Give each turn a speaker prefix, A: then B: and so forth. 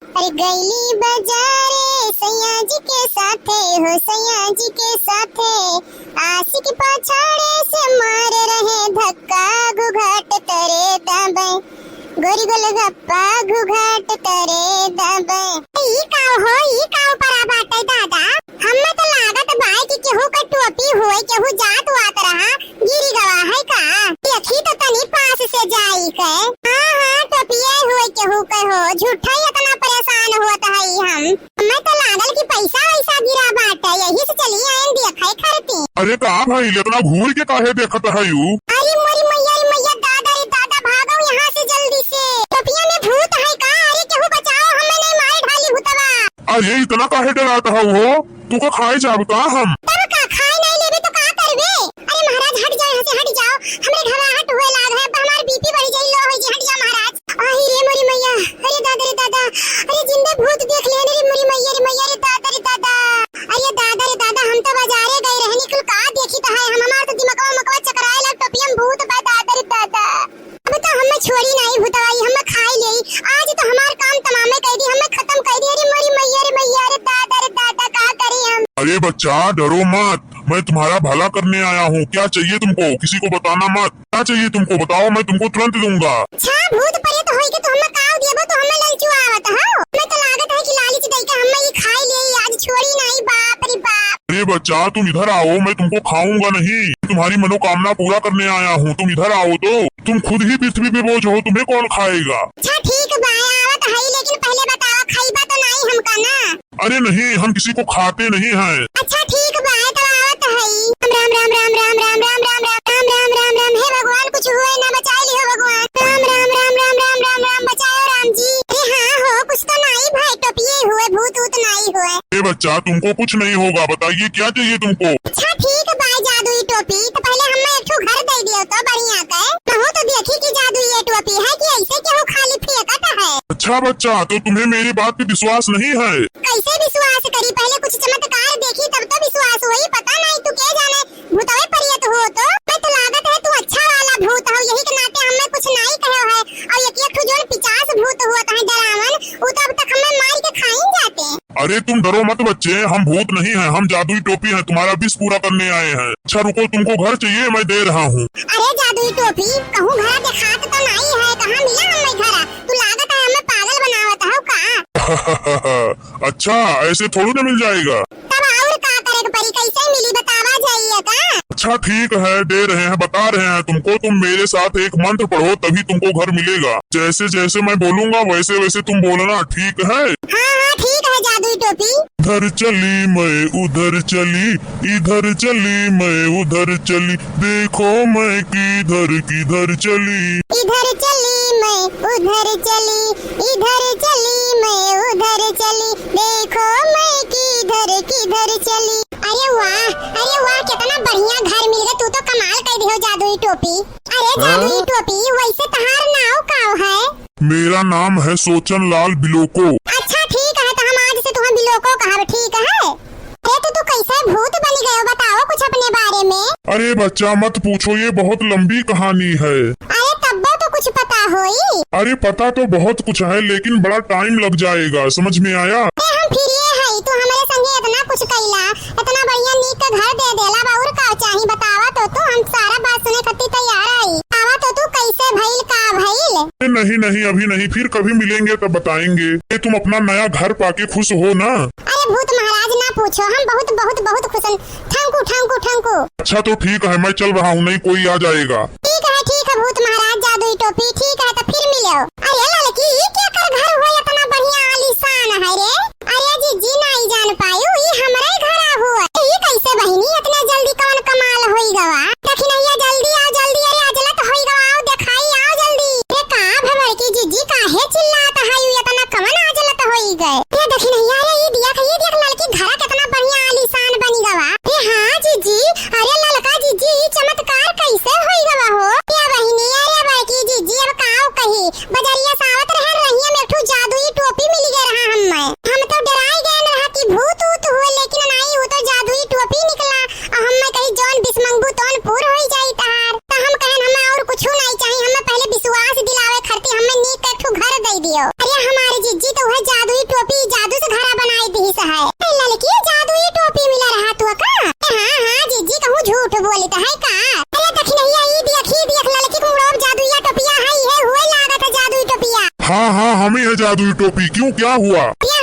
A: अरे गैली बाजारे सैया जी के साथे हो सैया जी के साथे आशिक पछाड़े से मार रहे धक्का घुघाट तरे दबे गोरी गोलगप्पा घुघाट तरे दबे ई काव परा बाटे दादा हम्मे तो लागत बाई कि केहू का टोपी होए केहू जात वात रहा गिरी गवा है का देखी तो तनी पास से जाई के हां टोपिया होए केहू के हो झूठा ही इतना परेशान होत हई हमें तो लागल कि पैसा वैसा गिरा बाटे यही से चली आएन देखे खरती।
B: अरे का भाई इतना घूर के काहे देखत है यू?
A: अरे मोरी मैया दादा रे दादा भागो यहाँ से जल्दी से टोपिया में भूत है का अरे केहू बचाओ हमें नहीं मार ढाली भूतवा।
B: अरे इतना काहे डराता है वो तू का खाए जाबता हम
A: तब का खाए नहीं लेबे तो का करबे। अरे महाराज हट जाओ यहाँ से हट जाओ हमरे घबराहट हुए लाग है हमार बीपी बढ़ जाई लो होई हट जा महाराज। आई रे मोरी मैया अरे दादा अरे जिंदे भूत देख ले रे मोरी मैया रे दादा अरे दादा हम तो बाजारे गए रहे निकल का देखी तो है हम हमार तो दिमागवा मकवा चकराए लग टोपियम भूत बा दादा अब तो हमें छोड़ी नहीं भूतवाई हमें खाई ले आज तो हमार काम तमामे कर दी हमें खत्म कर दी। अरे मोरी मैया रे दादा का करें हम।
B: अरे बच्चा डरो मत मैं तुम्हारा भला करने आया हूँ। क्या चाहिए तुमको किसी को बताना मत। क्या चाहिए तुमको बताओ मैं तुमको तुरंत दूंगा।
A: अच्छा भूत परे तो होई के तो हमें काव देबो तो हमें ललचू आवत हो मैं तो लागत है कि लालच दई के हमें ये खाई ले आज छोड़ी नहीं बाप रे बाप।
B: अरे बच्चा तुम इधर आओ मैं तुमको खाऊंगा नहीं तुम्हारी मनोकामना पूरा करने आया हूँ। तुम इधर आओ तो तुम खुद ही पृथ्वी पे बोझ हो तुम्हें कौन खाएगा।
A: अच्छा ठीक बा आवत है लेकिन पहले बताओ खाईबा तो नहीं हमका ना।
B: अरे नहीं हम किसी को खाते नहीं हैं।
A: अच्छा ठीक बा तो आवत है राम हे भगवान कुछ हुए ना बचा लियो भगवान राम बचाओ राम जी। अरे हाँ हो कुछ तो नहीं भाई टोपिए हुए भूत ऊत नहीं हुए।
B: अरे बच्चा तुमको कुछ नहीं होगा बताइए क्या चाहिए तुमको।
A: अच्छा ठीक बा जादुई टोपी तो पहले हमें एक ठो घर दे दियो तो बढ़िया के हो तो देखी कि जादुई ये टोपी है कि ऐसे केहू खाली फेंकत है।
B: अच्छा बच्चा तो तुम्हें मेरी बात पे विश्वास नहीं है।
A: कैसे विश्वास करी पहले कुछ चमत्कार देखी तब तो विश्वास हुई पता नहीं तू क्या जाने भूतवे परियत हो तो मैं तो लागत है तू अच्छा वाला भूत हो यही के नाते हमें कुछ नहीं कहो है और एक जोन 50 भूत हुआ है डरावन वो तो अब तक हमें मार के खाई जाते।
B: अरे तुम डरो मत बच्चे हम भूत नहीं हैं हम जादुई टोपी हैं तुम्हारा विष पूरा करने आए हैं। अच्छा रुको तुमको घर चाहिए मैं दे रहा हूँ।
A: अरे जादुई टोपी कहूँ घर दिखात तो नहीं है कहाँ मिला हमें घर तू लागत है हमें पागल बनावत है का।
B: अच्छा ऐसे थोड़ी ना मिल जाएगा।
A: तब और का करे के परी कैसे मिली बतावा जाइए का।
B: अच्छा ठीक है दे रहे हैं बता रहे हैं तुमको तुम मेरे साथ एक मंत्र पढ़ो तभी तुमको घर मिलेगा। जैसे जैसे मैं बोलूँगा वैसे वैसे तुम बोलना ठीक है।
A: हाँ ठीक है जादुई टोपी।
B: इधर चली मैं उधर चली इधर चली मैं उधर चली देखो मैं किधर चली।
A: इधर चली मैं उधर चली इधर चली मैं उधर चली देखो मैं किधर चली। अरे वाह कितना बढ़िया घर मिल गया तू तो कमाल कर दियो जादुई टोपी। अरे जादुई टोपी वैसे तहार नाव काव है।
B: मेरा नाम है सोचन लाल बिलोको।
A: अच्छा ठीक है तो हम आज से तुम्हें बिलोको कहा ठीक है। अरे तो तू कैसे भूत बन गए बताओ कुछ अपने बारे में।
B: अरे बच्चा मत पूछो ये बहुत लंबी कहानी है।
A: अरे तब्बो तो कुछ पता होई।
B: अरे पता तो बहुत कुछ है लेकिन बड़ा टाइम लग जाएगा समझ में आया।
A: हम फिर ये है तू हमारे संगे इतना कुछ कैला इतना बढ़िया नीक का घर दे देला बाउर का चाहिए बतावा तो तू हम सारा बात सुने खातिर तैयार आई आवा तो तू कैसे भइल का भइल।
B: नहीं अभी नहीं फिर कभी मिलेंगे तब बताएंगे। तुम अपना नया घर पाके खुश हो ना।
A: अरे भूत महाराज ना पूछो हम बहुत खुश ठंकू।
B: अच्छा तो ठीक है मैं चल रहा हूँ नहीं कोई आ जाएगा।
A: ठीक है भूत महाराज जादुई टोपी ठीक है तो फिर मिलो। अरे लड़की ये क्या कर घर हुआ इतना बढ़िया आलीशान है रे। अरे जी नहीं जान पायू ये हमारे घर हुआ ये कैसे बहिनी इतना जल्दी कौन कमाल होई गवा देखी नहीं जल्दी आओ जल्दी अरे अजलत होई गवा आओ दिखाई आओ जल्दी। ये का भवर की जीजी काहे चिल्लाता है ये इतना कौन अजलत होई गए ये देखी नहीं अरे ये देख लड़की घर कितना बढ़िया आलीशान बनी गवा। ये हां जीजी अरे ललका जीजी चमत्कार कैसे होई गवा हो क्या बहिनी अरे बाकी जीजी अब काओ कही बजरिया सावत रह रही तो है का? अरे दखिनैया ई देख लड़की को उड़ब जादुइया टोपिया है, ये हुए लागत है जादुई टोपिया।
B: हाँ हाँ, हम ही है जादुई टोपी। क्यों, क्या हुआ?
A: ये